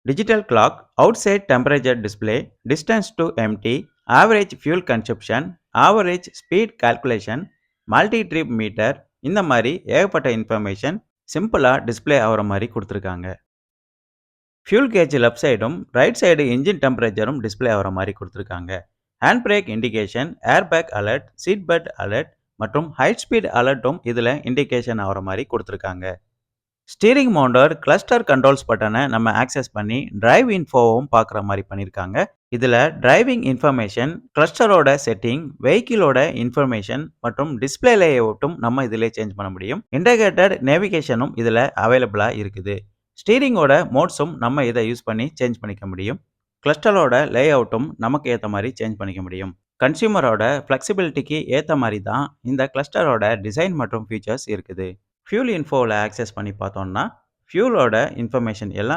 digital clock, outside temperature display, distance to empty, average fuel consumption, average speed calculation, multi trip meter, இந்த மாதிரி ஏகப்பட்ட information சிம்பிளா display ஆகுற மாதிரி கொடுத்துருக்காங்க. ஃபியூல் கேஜ் லெஃப்ட் சைடும் ரைட் சைடு இன்ஜின் டெம்பரேச்சரும் டிஸ்ப்ளே ஆகிற மாதிரி கொடுத்துருக்காங்க. Hand brake indication, air bag alert, seat belt alert மற்றும் ஹை ஸ்பீட் அலர்ட்டும் இதில் இண்டிகேஷன் ஆகிற மாதிரி கொடுத்துருக்காங்க. ஸ்டீரிங் மவுண்டர் கிளஸ்டர் கண்ட்ரோல்ஸ் பட்டனை நம்ம ஆக்சஸ் பண்ணி டிரைவ் இன்ஃபோவும் பார்க்குற மாதிரி பண்ணியிருக்காங்க. இதில் டிரைவிங் இன்ஃபர்மேஷன், கிளஸ்டரோட செட்டிங், வெஹிக்கிளோட இன்ஃபர்மேஷன் மற்றும் டிஸ்பிளே லேஅவுட்டும் நம்ம இதிலே சேஞ்ச் பண்ண முடியும். இன்டகிரேட்டட் நேவிகேஷனும் இதில் அவைலபிளாக இருக்குது. ஸ்டீரிங்கோட மோட்ஸும் நம்ம இதை யூஸ் பண்ணி சேஞ்ச் பண்ணிக்க முடியும். கிளஸ்டரோட லேஅவுட்டும் நமக்கு ஏற்ற மாதிரி சேஞ்ச் பண்ணிக்க முடியும். கன்சியூமரோட ஃப்ளெக்சிபிலிட்டிக்கு ஏற்ற மாதிரி தான் இந்த கிளஸ்டரோட டிசைன் மற்றும் ஃபீச்சர்ஸ் இருக்குது. ஃபியூல் இன்ஃபோவில் ஆக்சஸ் பண்ணி பார்த்தோம்னா ஃபியூலோட இன்ஃபர்மேஷன் எல்லாம்